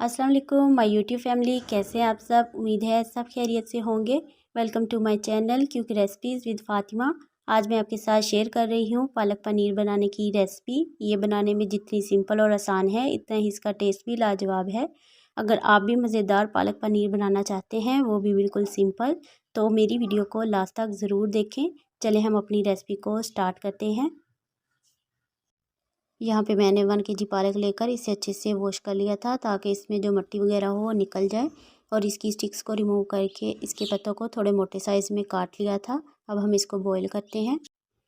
अस्सलाम वालेकुम my YouTube family, कैसे हैं आप सब। उम्मीद है सब खैरियत से होंगे। Welcome to my channel quick recipes with Fatima. आज मैं आपके साथ शेयर कर रही हूँ पालक पनीर बनाने की रेसिपी। ये बनाने में जितनी सिंपल और आसान है, इतना ही इसका टेस्ट भी लाजवाब है। अगर आप भी मज़ेदार पालक पनीर बनाना चाहते हैं, वो भी बिल्कुल सिंपल, तो मेरी वीडियो को लास्ट तक ज़रूर देखें। चलें हम अपनी रेसिपी को स्टार्ट करते हैं। यहाँ पे मैंने 1 kg पालक लेकर इसे अच्छे से वॉश कर लिया था, ताकि इसमें जो मिट्टी वगैरह हो वो निकल जाए। और इसकी स्टिक्स को रिमूव करके इसके पत्तों को थोड़े मोटे साइज़ में काट लिया था। अब हम इसको बॉईल करते हैं।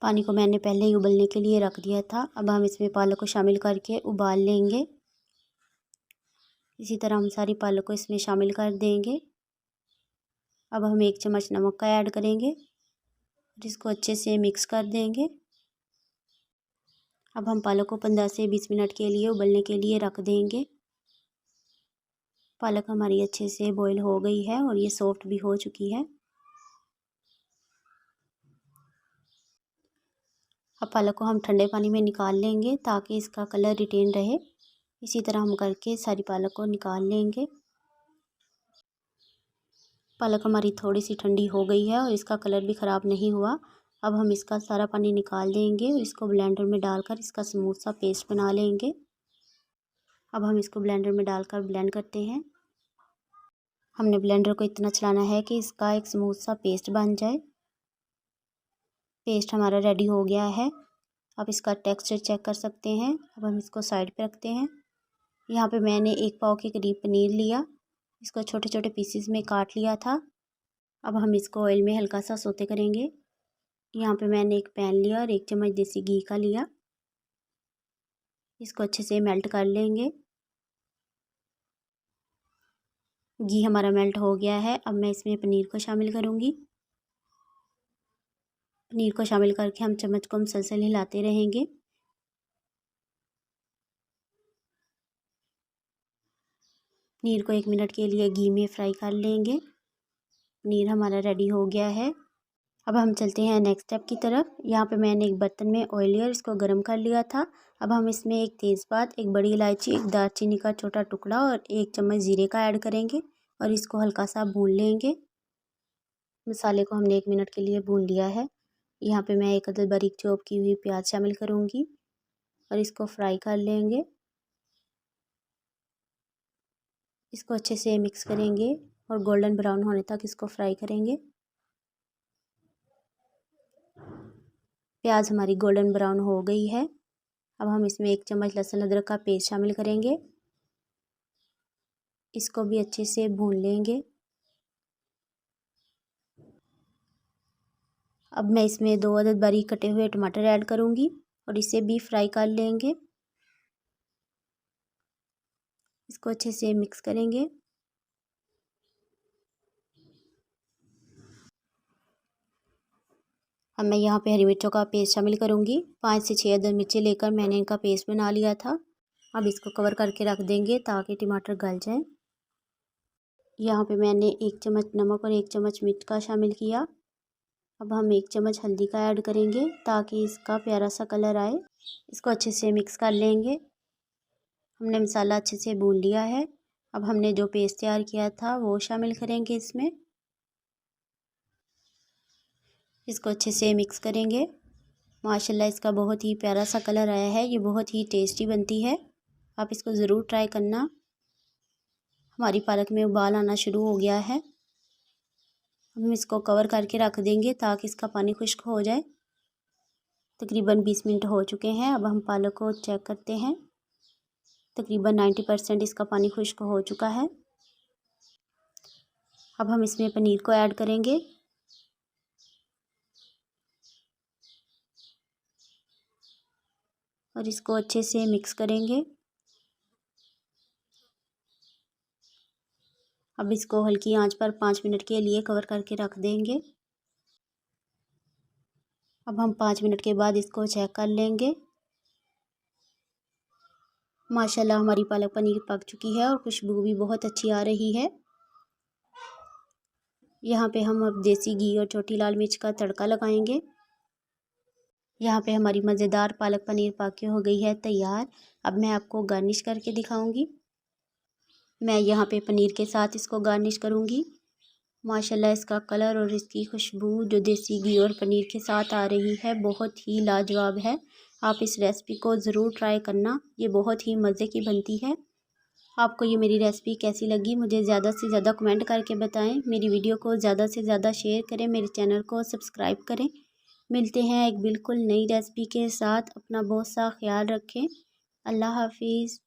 पानी को मैंने पहले ही उबलने के लिए रख दिया था। अब हम इसमें पालक को शामिल करके उबाल लेंगे। इसी तरह हम सारी पालक को इसमें शामिल कर देंगे। अब हम 1 चम्मच नमक का ऐड करेंगे, जिसको अच्छे से मिक्स कर देंगे। अब हम पालक को 15 से 20 मिनट के लिए उबलने के लिए रख देंगे। पालक हमारी अच्छे से बॉईल हो गई है और ये सॉफ्ट भी हो चुकी है। अब पालक को हम ठंडे पानी में निकाल लेंगे, ताकि इसका कलर रिटेन रहे। इसी तरह हम करके सारी पालक को निकाल लेंगे। पालक हमारी थोड़ी सी ठंडी हो गई है और इसका कलर भी ख़राब नहीं हुआ। अब हम इसका सारा पानी निकाल देंगे और इसको ब्लेंडर में डालकर इसका स्मूथ सा पेस्ट बना लेंगे। अब हम इसको ब्लेंडर में डालकर ब्लेंड करते हैं। हमने ब्लेंडर को इतना चलाना है कि इसका एक स्मूथ सा पेस्ट बन जाए। पेस्ट हमारा रेडी हो गया है। आप इसका टेक्सचर चेक कर सकते हैं। अब हम इसको साइड पे रखते हैं। यहाँ पे मैंने 1 पाव के करीब पनीर लिया, इसको छोटे छोटे पीसेस में काट लिया था। अब हम इसको ऑयल में हल्का सा सोते करेंगे। यहाँ पे मैंने एक पैन लिया और 1 चम्मच देसी घी का लिया, इसको अच्छे से मेल्ट कर लेंगे। घी हमारा मेल्ट हो गया है। अब मैं इसमें पनीर को शामिल करूँगी। पनीर को शामिल करके हम चम्मच को मुसलसल हिलाते रहेंगे। पनीर को 1 मिनट के लिए घी में फ्राई कर लेंगे। पनीर हमारा रेडी हो गया है। अब हम चलते हैं नेक्स्ट स्टेप की तरफ। यहाँ पे मैंने एक बर्तन में ऑयल लिया और इसको गर्म कर लिया था। अब हम इसमें एक तेज़पात, एक बड़ी इलायची, एक दालचीनी का छोटा टुकड़ा और 1 चम्मच जीरे का ऐड करेंगे और इसको हल्का सा भून लेंगे। मसाले को हमने 1 मिनट के लिए भून लिया है। यहाँ पे मैं एक अदद बारीक चॉप की हुई प्याज शामिल करूँगी और इसको फ्राई कर लेंगे। इसको अच्छे से मिक्स करेंगे और गोल्डन ब्राउन होने तक इसको फ्राई करेंगे। प्याज हमारी गोल्डन ब्राउन हो गई है। अब हम इसमें 1 चम्मच लहसुन अदरक का पेस्ट शामिल करेंगे, इसको भी अच्छे से भून लेंगे। अब मैं इसमें 2 अदद बारीक कटे हुए टमाटर ऐड करूँगी और इसे भी फ्राई कर लेंगे। इसको अच्छे से मिक्स करेंगे। अब मैं यहाँ पे हरी मिर्चों का पेस्ट शामिल करूँगी। 5 से 6 अदद मिर्ची लेकर मैंने इनका पेस्ट बना लिया था। अब इसको कवर करके रख देंगे ताकि टमाटर गल जाए। यहाँ पे मैंने 1 चम्मच नमक और 1 चम्मच मिर्च का शामिल किया। अब हम 1 चम्मच हल्दी का ऐड करेंगे, ताकि इसका प्यारा सा कलर आए। इसको अच्छे से मिक्स कर लेंगे। हमने मसाला अच्छे से भून लिया है। अब हमने जो पेस्ट तैयार किया था वो शामिल करेंगे इसमें। इसको अच्छे से मिक्स करेंगे। माशाल्लाह इसका बहुत ही प्यारा सा कलर आया है। ये बहुत ही टेस्टी बनती है, आप इसको ज़रूर ट्राई करना। हमारी पालक में उबाल आना शुरू हो गया है। हम इसको कवर करके रख देंगे ताकि इसका पानी खुश्क हो जाए। तकरीबन 20 मिनट हो चुके हैं। अब हम पालक को चेक करते हैं। तकरीबन 90% इसका पानी खुश्क हो चुका है। अब हम इसमें पनीर को ऐड करेंगे। और इसको अच्छे से मिक्स करेंगे। अब इसको हल्की आंच पर 5 मिनट के लिए कवर करके रख देंगे। अब हम 5 मिनट के बाद इसको चेक कर लेंगे। माशाल्लाह हमारी पालक पनीर पक चुकी है और खुशबू भी बहुत अच्छी आ रही है। यहाँ पे हम अब देसी घी और छोटी लाल मिर्च का तड़का लगाएंगे। यहाँ पे हमारी मज़ेदार पालक पनीर पक के हो गई है तैयार। अब मैं आपको गार्निश करके दिखाऊंगी। मैं यहाँ पे पनीर के साथ इसको गार्निश करूँगी। माशाल्लाह इसका कलर और इसकी खुशबू जो देसी घी और पनीर के साथ आ रही है बहुत ही लाजवाब है। आप इस रेसिपी को ज़रूर ट्राई करना, ये बहुत ही मज़े की बनती है। आपको ये मेरी रेसिपी कैसी लगी मुझे ज़्यादा से ज़्यादा कमेंट करके बताएं। मेरी वीडियो को ज़्यादा से ज़्यादा शेयर करें, मेरे चैनल को सब्सक्राइब करें। मिलते हैं एक बिल्कुल नई रेसिपी के साथ। अपना बहुत सा ख्याल रखें। अल्लाह हाफिज़।